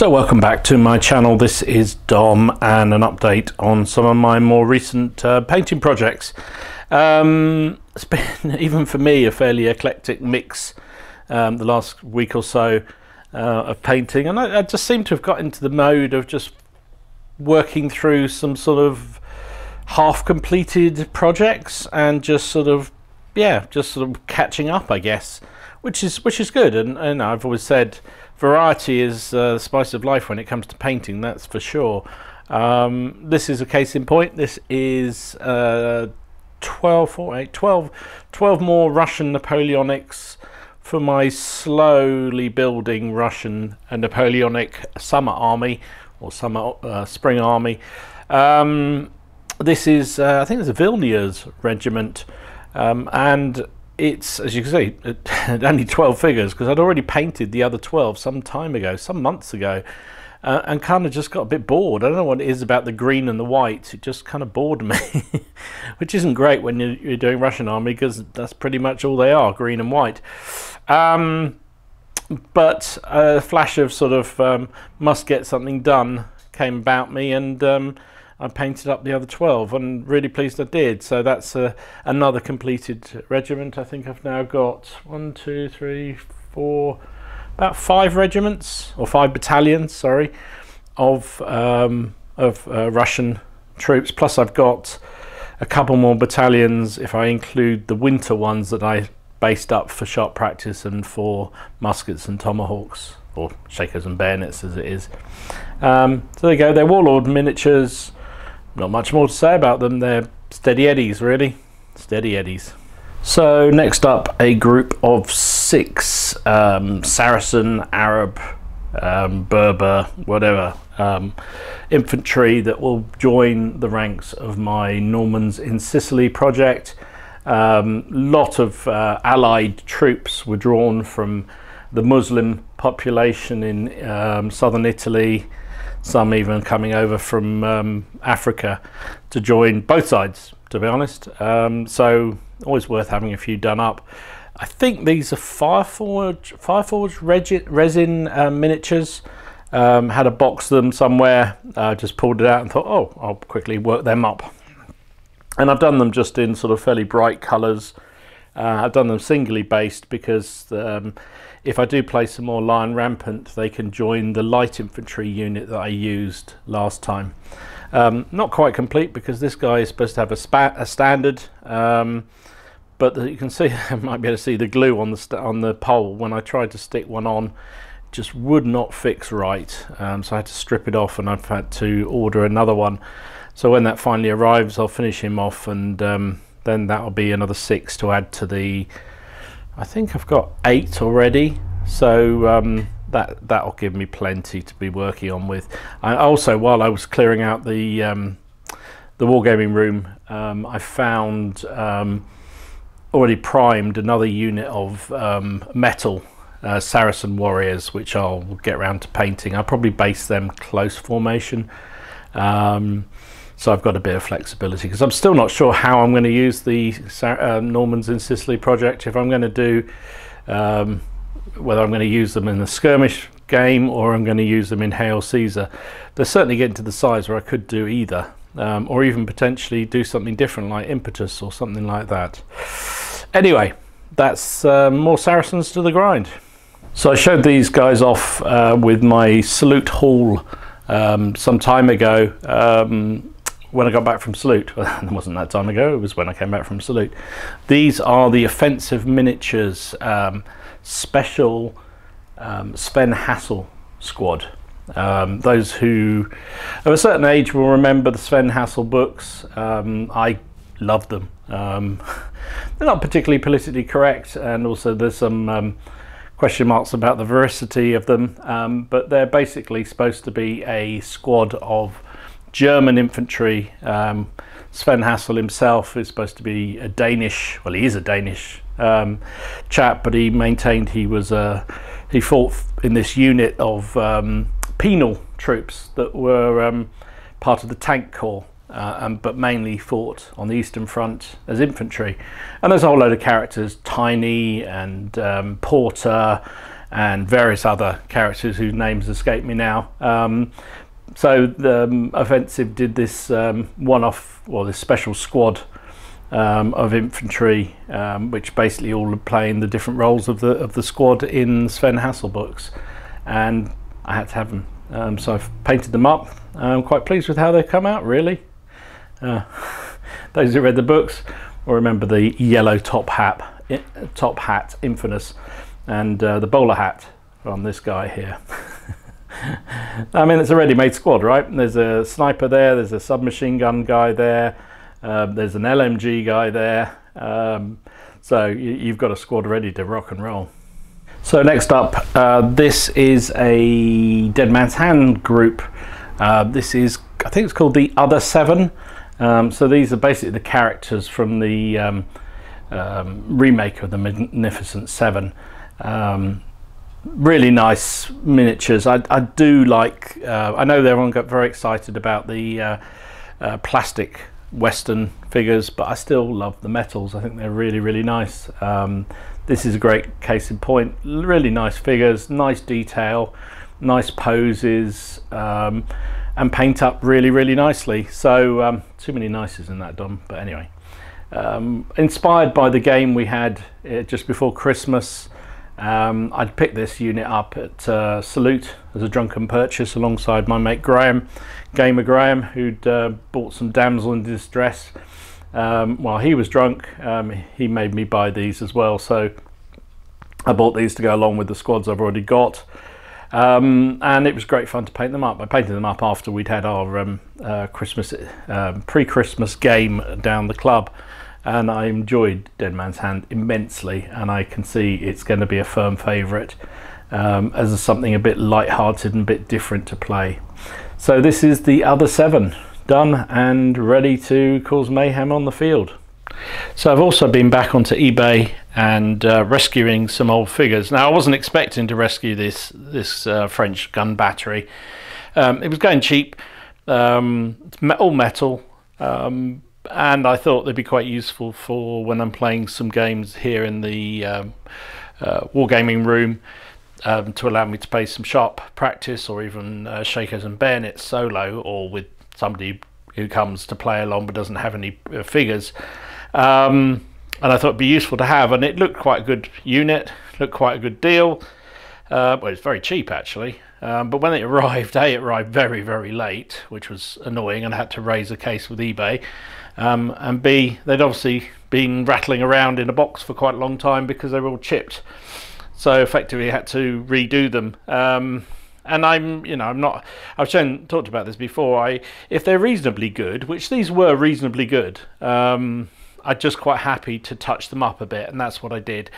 So welcome back to my channel. This is Dom and an update on some of my more recent painting projects. It's been, even for me, a fairly eclectic mix the last week or so of painting, and I just seem to have got into the mode of just working through some sort of half completed projects and just sort of catching up, I guess, which is good. And I've always said variety is the spice of life when it comes to painting, that's for sure. This is a case in point. This is 12 more Russian Napoleonics for my slowly building Russian and Napoleonic summer army, or spring army. This is I think it's a Vilnius regiment, and it's, as you can see, only 12 figures, because I'd already painted the other 12 some time ago, some months ago, and kind of just got a bit bored. I don't know what it is about the green and the white, it just kind of bored me, which isn't great when you're doing Russian army, because that's pretty much all they are, green and white. But a flash of sort of must get something done came about me, and I painted up the other 12, and really pleased I did. So that's another completed regiment. I think I've now got 1, 2, 3, 4, about 5 regiments, or 5 battalions, sorry, of Russian troops. Plus I've got a couple more battalions if I include the winter ones that I based up for sharp practice and for muskets and tomahawks, or shakers and bayonets as it is. So there you go, they're warlord miniatures. Not much more to say about them. They're steady eddies, really. Steady eddies. So next up, a group of 6 Saracen, Arab, Berber, whatever, infantry that will join the ranks of my Normans in Sicily project. Lot of allied troops were drawn from the Muslim population in southern Italy, some even coming over from Africa to join both sides, to be honest. So always worth having a few done up. I think these are Fireforge resin miniatures. Had a box of them somewhere, just pulled it out and thought, oh, I'll quickly work them up. And I've done them just in sort of fairly bright colours. I've done them singly based because if I do play some more Lion Rampant, they can join the light infantry unit that I used last time. Not quite complete, because this guy is supposed to have a standard, but you can see, I might be able to see the glue on the pole. When I tried to stick one on, it just would not fix right, so I had to strip it off, and I've had to order another one. So when that finally arrives, I'll finish him off, and then that'll be another 6 to add to the, I think I've got 8 already, so that'll give me plenty to be working on with. I also, while I was clearing out the wargaming room, I found already primed another unit of metal Saracen warriors, which I'll get around to painting. I'll probably base them close formation. So I've got a bit of flexibility, because I'm still not sure how I'm going to use the Normans in Sicily project. If I'm going to do, whether I'm going to use them in the skirmish game or I'm going to use them in Hail Caesar. They're certainly getting to the size where I could do either, or even potentially do something different like Impetus or something like that. Anyway, that's more Saracens to the grind. So I showed these guys off with my salute haul some time ago. When I got back from Salute. Well, it wasn't that time ago, it was when I came back from Salute. These are the offensive miniatures, special Sven Hassel squad. Those who of a certain age will remember the Sven Hassel books. I love them. They're not particularly politically correct, and also there's some question marks about the veracity of them, but they're basically supposed to be a squad of German infantry. Sven Hassel himself is supposed to be a Danish, well, he is a Danish chap, but he maintained he fought in this unit of penal troops that were part of the tank corps, but mainly fought on the Eastern Front as infantry. And there's a whole load of characters, Tiny and Porter and various other characters whose names escape me now. So the offensive did this one-off, or this special squad of infantry, which basically all playing the different roles of the squad in Sven Hassel books, and I had to have them. So I've painted them up. I'm quite pleased with how they come out, really. Those who read the books will remember the yellow top hat, infamous, and the bowler hat on this guy here. I mean, it's a ready-made squad, right? There's a sniper there, there's a submachine gun guy there, there's an LMG guy there, so you've got a squad ready to rock and roll. So next up, this is a Dead Man's Hand group. This is, I think it's called the Other Seven. So these are basically the characters from the remake of the Magnificent Seven. Really nice miniatures. I do like, I know everyone got very excited about the plastic Western figures, but I still love the metals. I think they're really, really nice. This is a great case in point. Really nice figures, nice detail, nice poses, and paint up really, really nicely. So too many nices in that, Dom, but anyway. Inspired by the game we had just before Christmas, I'd picked this unit up at Salute as a drunken purchase alongside my mate Graham, Gamer Graham, who'd bought some damsel in distress. While he was drunk, he made me buy these as well, so I bought these to go along with the squads I've already got. And it was great fun to paint them up. I painted them up after we'd had our Christmas pre-Christmas game down the club, and I enjoyed Dead Man's Hand immensely, and I can see it's going to be a firm favourite as something a bit light-hearted and a bit different to play. So this is the Other Seven, done and ready to cause mayhem on the field. So I've also been back onto eBay and rescuing some old figures. Now, I wasn't expecting to rescue this French gun battery. It was going cheap, all metal, and I thought they'd be quite useful for when I'm playing some games here in the wargaming room, to allow me to play some sharp practice, or even shakers and bayonets solo, or with somebody who comes to play along but doesn't have any figures. And I thought it'd be useful to have, and it looked quite a good unit, looked quite a good deal. Well, it's very cheap actually, but when it arrived, A, it arrived very, very late, which was annoying, and I had to raise a case with eBay, and B, they'd obviously been rattling around in a box for quite a long time because they were all chipped, so effectively I had to redo them. And I've talked about this before, if they're reasonably good, which these were reasonably good, I'm just quite happy to touch them up a bit, and that's what I did.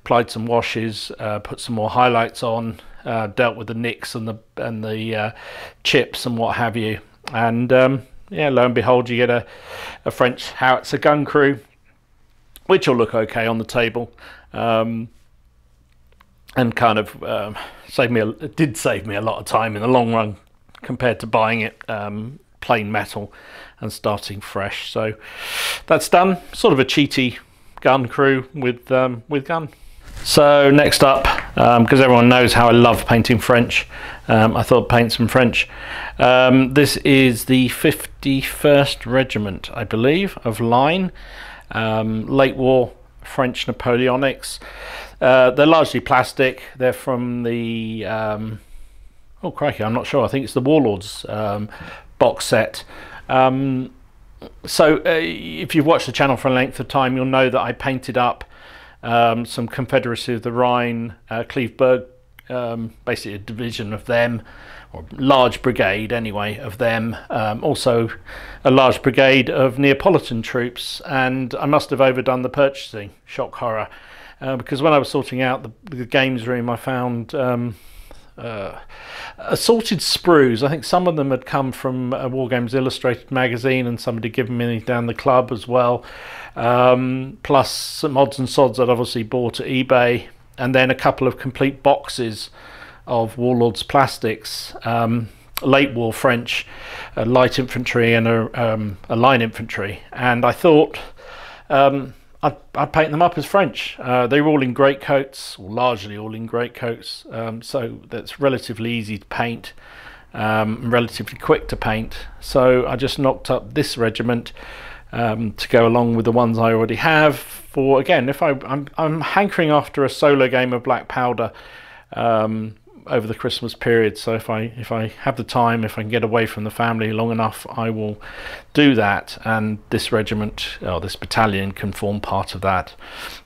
Applied some washes, put some more highlights on, dealt with the nicks and the chips and what have you, and yeah, lo and behold, you get a French howitzer gun crew, which will look okay on the table, and kind of did save me a lot of time in the long run compared to buying it plain metal and starting fresh. So that's done. Sort of a cheaty gun crew with gun. So next up, because everyone knows how I love painting French, I thought I'd paint some French. This is the 51st Regiment, I believe, of line, late war French Napoleonics. They're largely plastic. They're from the oh crikey, I'm not sure, I think it's the Warlords box set. So if you've watched the channel for a length of time, you'll know that I painted up some Confederacy of the Rhine, Cleveberg, basically a division of them, or large brigade anyway of them, also a large brigade of Neapolitan troops, and I must have overdone the purchasing, shock horror, because when I was sorting out the games room, I found assorted sprues. I think some of them had come from a War Games Illustrated magazine, and somebody had given me down the club as well, plus some odds and sods I'd obviously bought at eBay, and then a couple of complete boxes of Warlords plastics, late war French light infantry and a line infantry. And I thought I'd paint them up as French. They were all in greatcoats, or largely all in greatcoats, so that's relatively easy to paint, relatively quick to paint. So I just knocked up this regiment to go along with the ones I already have. For again, if I'm hankering after a solo game of Black Powder over the Christmas period, so if I have the time, if I can get away from the family long enough, I will do that, and this regiment, or this battalion, can form part of that.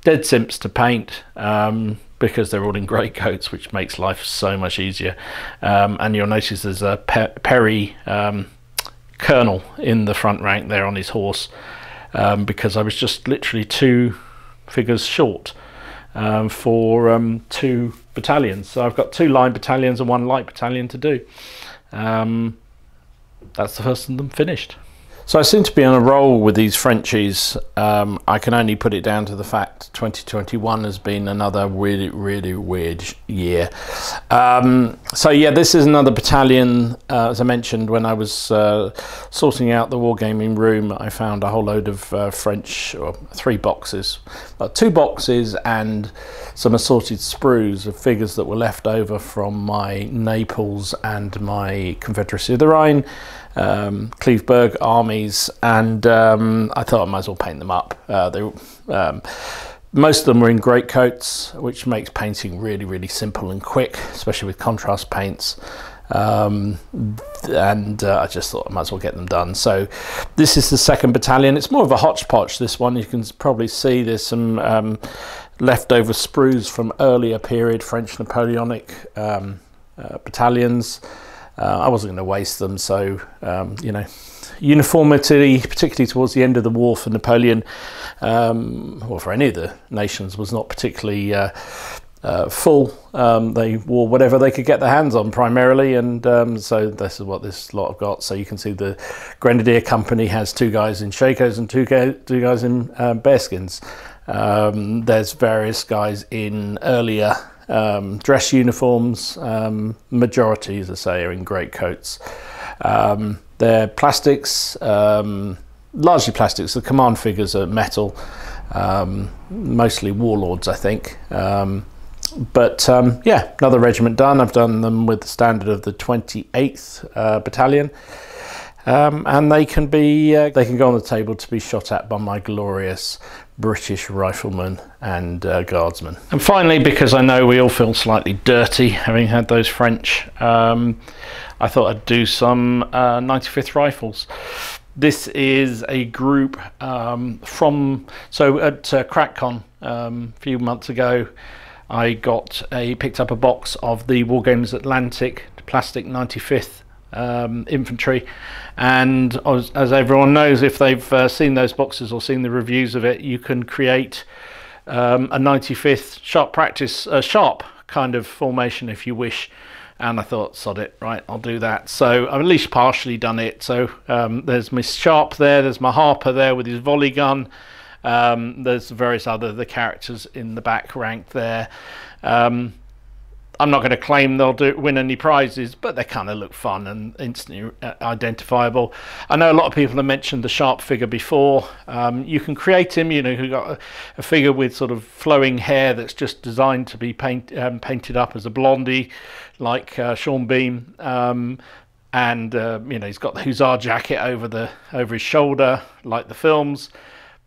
Dead simps to paint, because they're all in greatcoats, which makes life so much easier. And you'll notice there's a Perry colonel in the front rank there on his horse, because I was just literally 2 figures short for 2 battalions. So I've got 2 line battalions and 1 light battalion to do. That's the first of them finished. So I seem to be on a roll with these Frenchies. I can only put it down to the fact 2021 has been another really, really weird year. So yeah, this is another battalion. As I mentioned, when I was sorting out the wargaming room, I found a whole load of French, or 3 boxes, 2 boxes and some assorted sprues of figures that were left over from my Naples and my Confederacy of the Rhine, Cleveburg armies, and I thought I might as well paint them up. Most of them were in greatcoats, which makes painting really, really simple and quick, especially with contrast paints. I just thought I might as well get them done. So this is the 2nd battalion. It's more of a hodgepodge, this one. You can probably see there's some leftover sprues from earlier period French Napoleonic battalions. I wasn't going to waste them, so you know, uniformity, particularly towards the end of the war for Napoleon, or for any of the nations, was not particularly full. They wore whatever they could get their hands on primarily, and so this is what this lot have got. So you can see the Grenadier Company has 2 guys in shakos and two guys in bearskins. There's various guys in earlier dress uniforms. Majority, as I say, are in greatcoats. They're plastics, largely plastics. The command figures are metal, mostly warlords, I think. Yeah, another regiment done. I've done them with the standard of the 28th Battalion. And they can go on the table to be shot at by my glorious British riflemen and guardsmen. And finally, because I know we all feel slightly dirty having had those French, I thought I'd do some 95th Rifles. This is a group so at CrackCon a few months ago, I picked up a box of the Wargames Atlantic plastic 95th infantry, and as everyone knows, if they've seen those boxes or seen the reviews of it, you can create a 95th sharp kind of formation if you wish. And I thought, sod it, right, I'll do that. So I've at least partially done it. So there's my Sharp there, there's my Harper there with his volley gun, there's various the characters in the back rank there. I'm not going to claim they'll win any prizes, but they kind of look fun and instantly identifiable. I know a lot of people have mentioned the Sharp figure before. You can create him, you know, you've got a figure with sort of flowing hair that's just designed to be painted up as a blondie, like Sean Beam. You know, he's got the hussar jacket over his shoulder, like the films.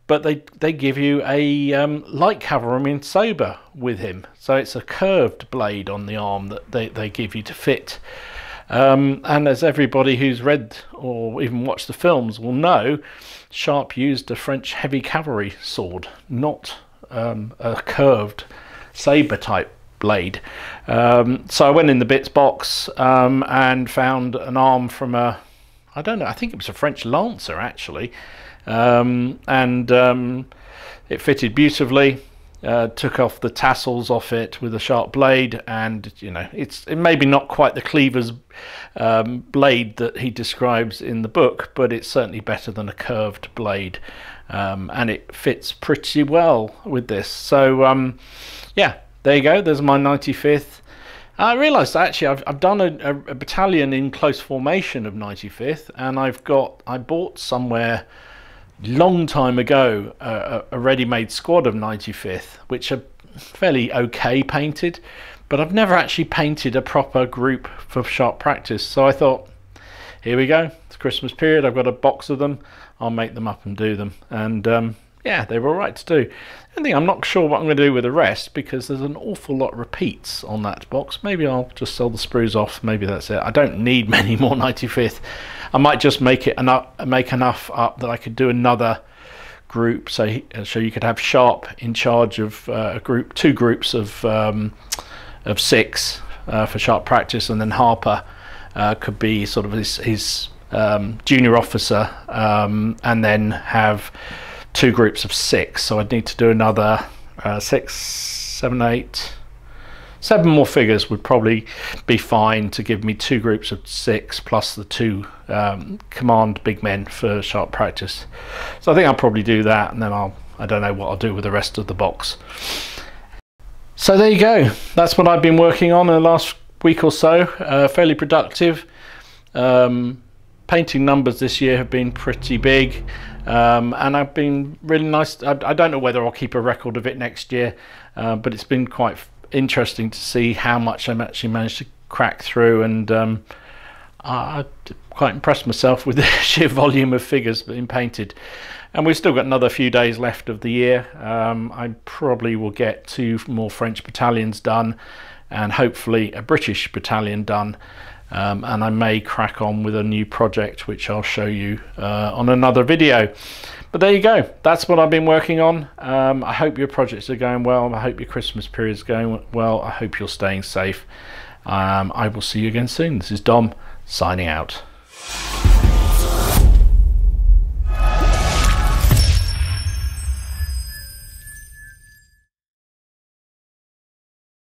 But they give you a light cavalryman sabre with him. So it's a curved blade on the arm that they give you to fit. And as everybody who's read or even watched the films will know, Sharp used a French heavy cavalry sword, not a curved sabre type blade. So I went in the bits box and found an arm from I don't know, I think it was a French lancer actually. It fitted beautifully. Took off the tassels off it with a sharp blade, and you know, it maybe not quite the cleaver's blade that he describes in the book, but it's certainly better than a curved blade, and it fits pretty well with this. So yeah, there you go, there's my 95th. I realised actually I've done a battalion in close formation of 95th, and I bought somewhere long time ago a ready-made squad of 95th, which are fairly okay painted, but I've never actually painted a proper group for sharp practice. So I thought, here we go, it's Christmas period, I've got a box of them, I'll make them up and do them. And yeah, they were all right to do. I think I'm not sure what I'm going to do with the rest, because there's an awful lot of repeats on that box. Maybe I'll just sell the sprues off, maybe that's it. I don't need many more 95th. I might just make enough up that I could do another group, so you could have Sharp in charge of two groups of 6 for sharp practice, and then Harper could be sort of his junior officer, and then have 2 groups of 6. So I'd need to do another 6, 7, 8, 7 more figures would probably be fine to give me 2 groups of 6 plus the 2 command big men for sharp practice. So I think I'll probably do that, and then I don't know what I'll do with the rest of the box. So there you go, that's what I've been working on in the last week or so. Fairly productive. Painting numbers this year have been pretty big, and I've been really nice. I don't know whether I'll keep a record of it next year, but it's been quite interesting to see how much I'm actually managed to crack through, and I'm quite impressed myself with the sheer volume of figures being painted. And we've still got another few days left of the year. I probably will get 2 more French battalions done, and hopefully a British battalion done. And I may crack on with a new project, which I'll show you on another video. But there you go, that's what I've been working on. I hope your projects are going well. I hope your Christmas period is going well. I hope you're staying safe. I will see you again soon. This is Dom signing out.